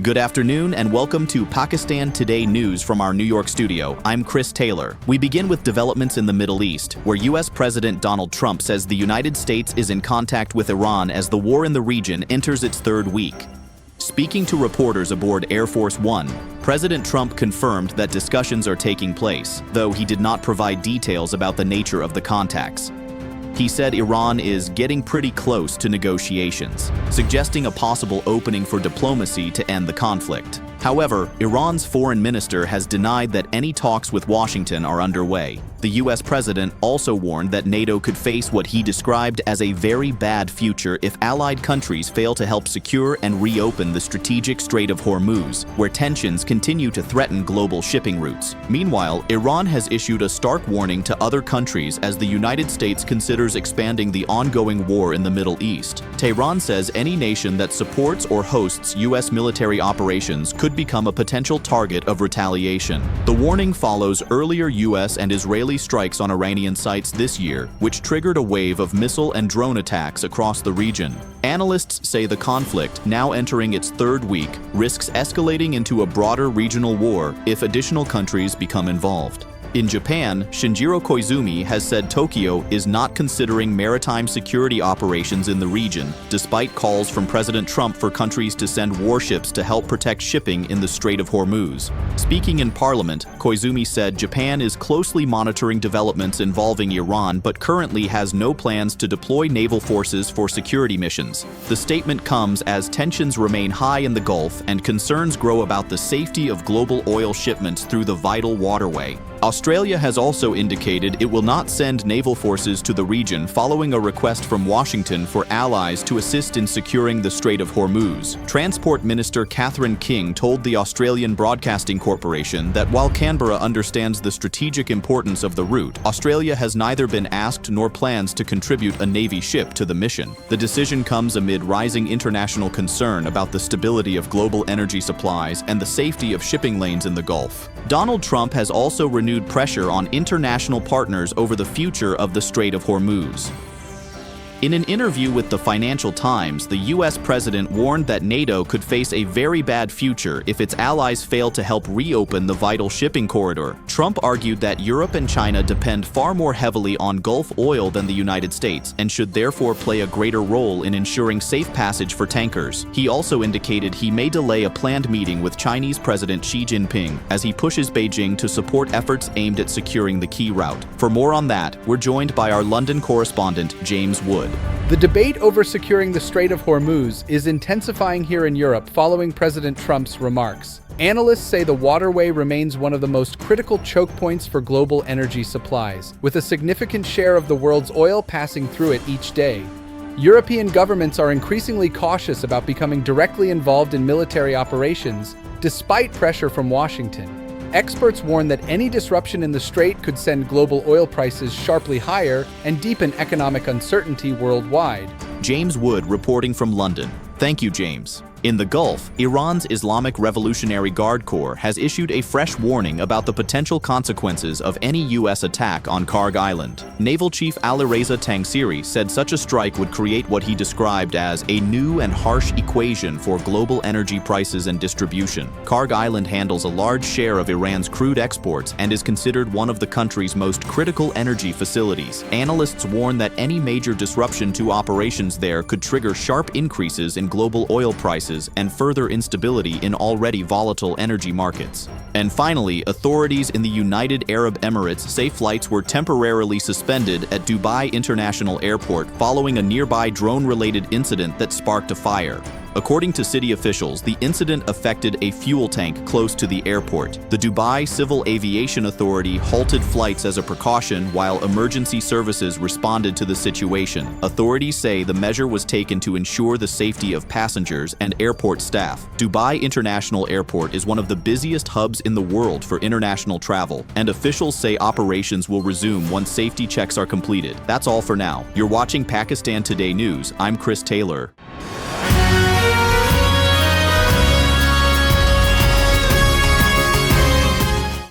Good afternoon and welcome to Pakistan Today News from our New York studio. I'm Chris Taylor. We begin with developments in the Middle East, where U.S. President Donald Trump says the United States is in contact with Iran as the war in the region enters its third week. Speaking to reporters aboard Air Force One, President Trump confirmed that discussions are taking place, though he did not provide details about the nature of the contacts. He said Iran is getting pretty close to negotiations, suggesting a possible opening for diplomacy to end the conflict. However, Iran's foreign minister has denied that any talks with Washington are underway. The U.S. president also warned that NATO could face what he described as a very bad future if allied countries fail to help secure and reopen the strategic Strait of Hormuz, where tensions continue to threaten global shipping routes. Meanwhile, Iran has issued a stark warning to other countries as the United States considers expanding the ongoing war in the Middle East. Tehran says any nation that supports or hosts U.S. military operations could become a potential target of retaliation. The warning follows earlier U.S. and Israeli strikes on Iranian sites this year, which triggered a wave of missile and drone attacks across the region. Analysts say the conflict, now entering its third week, risks escalating into a broader regional war if additional countries become involved. In Japan, Shinjiro Koizumi has said Tokyo is not considering maritime security operations in the region, despite calls from President Trump for countries to send warships to help protect shipping in the Strait of Hormuz. Speaking in Parliament, Koizumi said Japan is closely monitoring developments involving Iran but currently has no plans to deploy naval forces for security missions. The statement comes as tensions remain high in the Gulf and concerns grow about the safety of global oil shipments through the vital waterway. Australia has also indicated it will not send naval forces to the region following a request from Washington for allies to assist in securing the Strait of Hormuz. Transport Minister Catherine King told the Australian Broadcasting Corporation that while Canberra understands the strategic importance of the route, Australia has neither been asked nor plans to contribute a Navy ship to the mission. The decision comes amid rising international concern about the stability of global energy supplies and the safety of shipping lanes in the Gulf. Donald Trump has also renewed pressure on international partners over the future of the Strait of Hormuz. In an interview with the Financial Times, the U.S. president warned that NATO could face a very bad future if its allies fail to help reopen the vital shipping corridor. Trump argued that Europe and China depend far more heavily on Gulf oil than the United States and should therefore play a greater role in ensuring safe passage for tankers. He also indicated he may delay a planned meeting with Chinese President Xi Jinping as he pushes Beijing to support efforts aimed at securing the key route. For more on that, we're joined by our London correspondent, James Wood. The debate over securing the Strait of Hormuz is intensifying here in Europe following President Trump's remarks. Analysts say the waterway remains one of the most critical choke points for global energy supplies, with a significant share of the world's oil passing through it each day. European governments are increasingly cautious about becoming directly involved in military operations, despite pressure from Washington. Experts warn that any disruption in the strait could send global oil prices sharply higher and deepen economic uncertainty worldwide. James Wood reporting from London. Thank you, James. In the Gulf, Iran's Islamic Revolutionary Guard Corps has issued a fresh warning about the potential consequences of any U.S. attack on Karg Island. Naval Chief Alireza Tangsiri said such a strike would create what he described as a new and harsh equation for global energy prices and distribution. Karg Island handles a large share of Iran's crude exports and is considered one of the country's most critical energy facilities. Analysts warn that any major disruption to operations there could trigger sharp increases in global oil prices and further instability in already volatile energy markets. And finally, authorities in the United Arab Emirates say flights were temporarily suspended at Dubai International Airport following a nearby drone-related incident that sparked a fire. According to city officials, the incident affected a fuel tank close to the airport. The Dubai Civil Aviation Authority halted flights as a precaution while emergency services responded to the situation. Authorities say the measure was taken to ensure the safety of passengers and airport staff. Dubai International Airport is one of the busiest hubs in the world for international travel, and officials say operations will resume once safety checks are completed. That's all for now. You're watching Pakistan Today News. I'm Chris Taylor.